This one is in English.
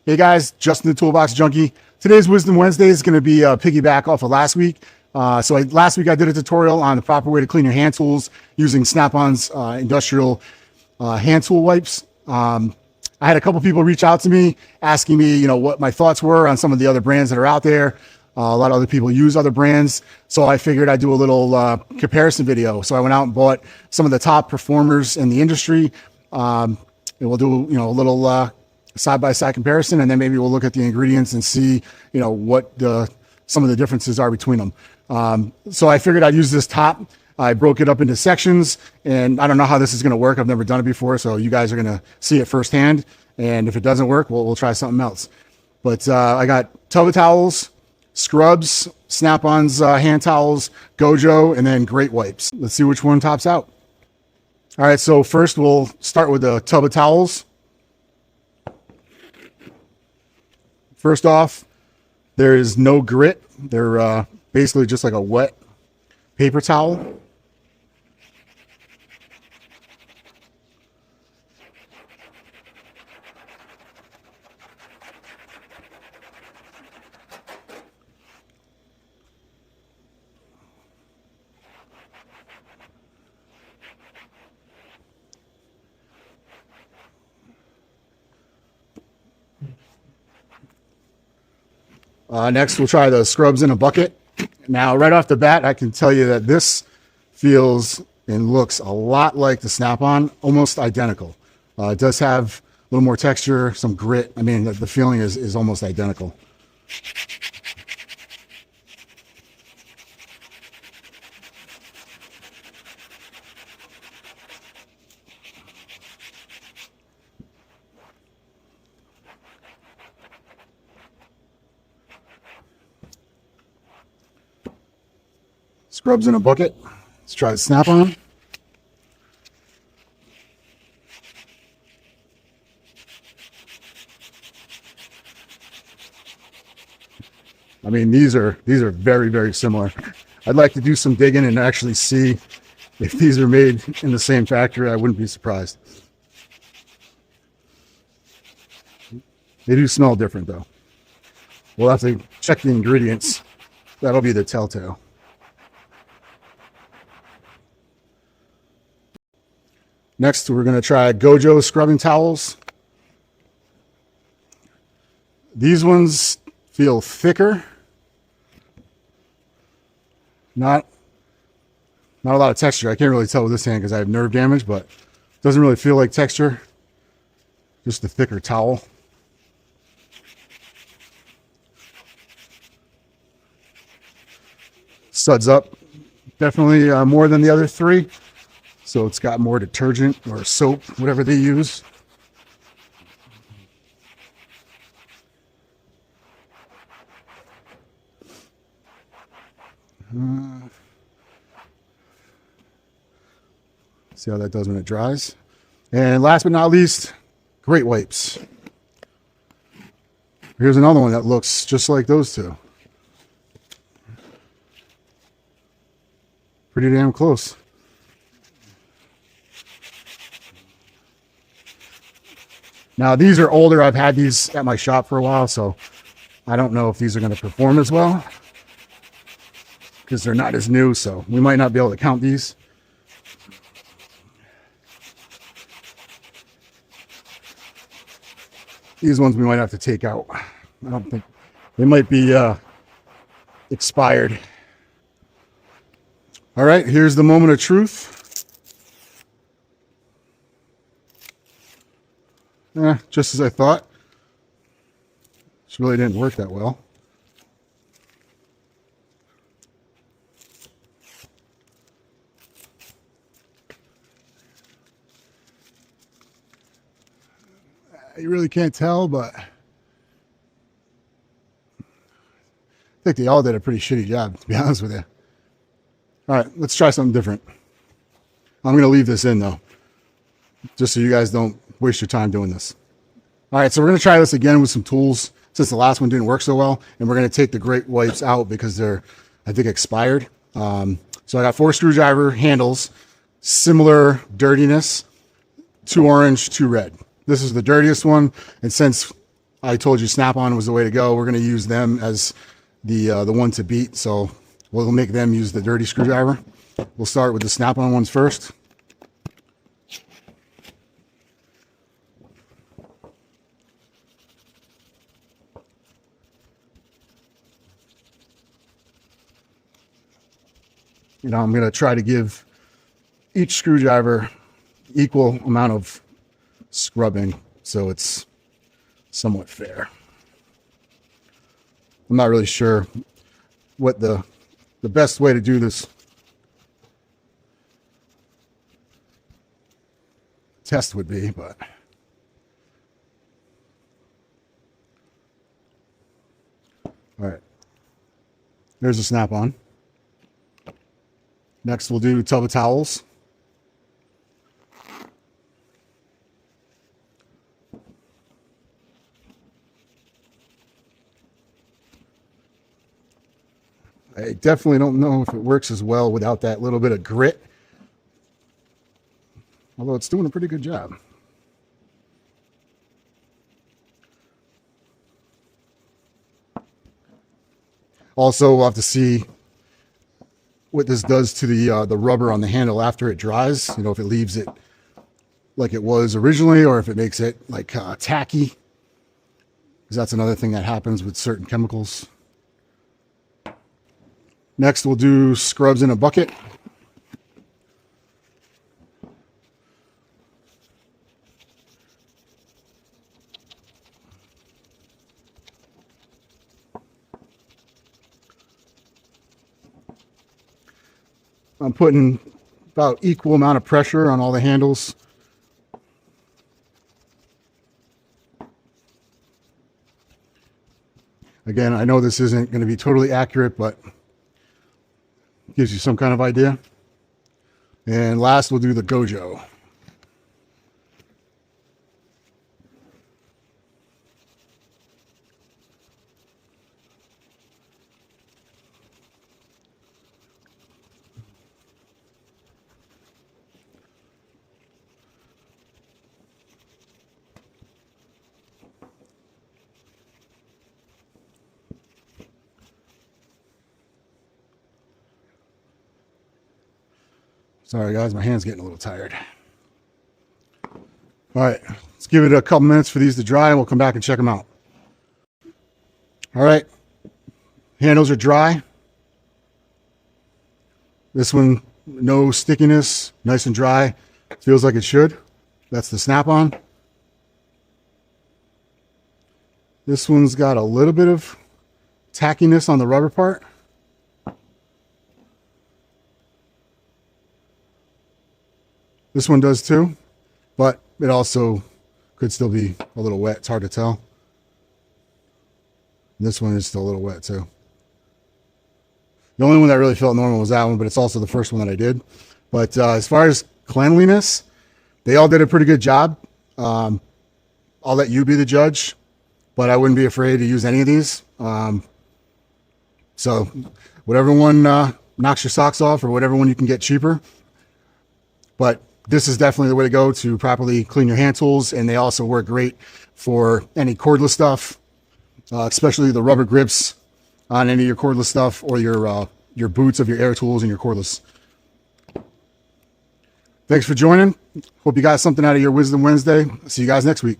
Hey guys, Justin the Toolbox Junkie. Today's Wisdom Wednesday is going to be a piggyback off of last week. Last week I did a tutorial on the proper way to clean your hand tools using Snap-on's industrial hand tool wipes. I had a couple people reach out to me asking me, what my thoughts were on some of the other brands that are out there. A lot of other people use other brands, so I figured I'd do a little comparison video. So I went out and bought some of the top performers in the industry, and we'll do a little side-by-side comparison, and then maybe we'll look at the ingredients and see what some of the differences are between them. So I figured I'd use this top. I broke it up into sections, and I don't know how this is going to work. I've never done it before, so you guys are going to see it firsthand, and if it doesn't work, we'll try something else. But I got tub towels, scrubs, Snap-on's hand towels, Gojo, and then Great Wipes. Let's see which one tops out. All right, so first we'll start with the tub of towels. First off, there is no grit. They're basically just like a wet paper towel. Next, we'll try the scrubs in a bucket. Now, right off the bat, I can tell you that this feels and looks a lot like the Snap-on, almost identical. It does have a little more texture, some grit. I mean, the feeling is almost identical. Scrubs in a bucket. Let's try the Snap-on. I mean, these are very, very similar. I'd like to do some digging and actually see if these are made in the same factory. I wouldn't be surprised. They do smell different though. We'll have to check the ingredients. That'll be the telltale. Next, we're going to try Gojo scrubbing towels. These ones feel thicker. Not a lot of texture. I can't really tell with this hand because I have nerve damage, but it doesn't really feel like texture. Just a thicker towel. Suds up. Definitely more than the other three. So it's got more detergent or soap, whatever they use. See how that does when it dries. And last but not least, Great Wipes. Here's another one that looks just like those two. Pretty damn close. Now, these are older. I've had these at my shop for a while, so I don't know if these are going to perform as well because they're not as new, so we might not be able to count these. These ones we might have to take out. I don't think they might be expired. All right, here's the moment of truth. Just as I thought. This really didn't work that well. You really can't tell, but I think they all did a pretty shitty job, to be honest with you. All right, let's try something different. I'm going to leave this in, though, just so you guys don't waste your time doing this. All right, so we're going to try this again with some tools since the last one didn't work so well, and we're going to take the Great Wipes out because they're, I think, expired. So I got 4 screwdriver handles, similar dirtiness, 2 orange, 2 red. This is the dirtiest one, and since I told you Snap-on was the way to go. We're going to use them as the one to beat. So we'll make them use the dirty screwdriver. We'll start with the Snap-on ones first. You know, I'm going to try to give each screwdriver equal amount of scrubbing so it's somewhat fair. I'm not really sure what the best way to do this test would be, but all right. There's a Snap-on. Next, we'll do tub of towels. I definitely don't know if it works as well without that little bit of grit, although it's doing a pretty good job. Also, we'll have to see what this does to the rubber on the handle after it dries. You know, if it leaves it like it was originally, or if it makes it like tacky, because that's another thing that happens with certain chemicals. Next, we'll do scrubs in a bucket. I'm putting about equal amount of pressure on all the handles. Again, I know this isn't going to be totally accurate, but gives you some kind of idea. And last, we'll do the Gojo. Sorry guys, my hand's getting a little tired. All right, let's give it a couple minutes for these to dry and we'll come back and check them out. All right, handles are dry. This one, no stickiness, nice and dry. Feels like it should. That's the Snap-on. This one's got a little bit of tackiness on the rubber part. This one does too, but it also could still be a little wet. It's hard to tell. This one is still a little wet too. The only one that really felt normal was that one, but it's also the first one that I did. But as far as cleanliness, they all did a pretty good job. I'll let you be the judge, but I wouldn't be afraid to use any of these. So whatever one knocks your socks off, or whatever one you can get cheaper. But this is definitely the way to go to properly clean your hand tools, and they also work great for any cordless stuff, especially the rubber grips on any of your cordless stuff, or your boots of your air tools and your cordless. Thanks for joining. Hope you got something out of your Wisdom Wednesday. See you guys next week.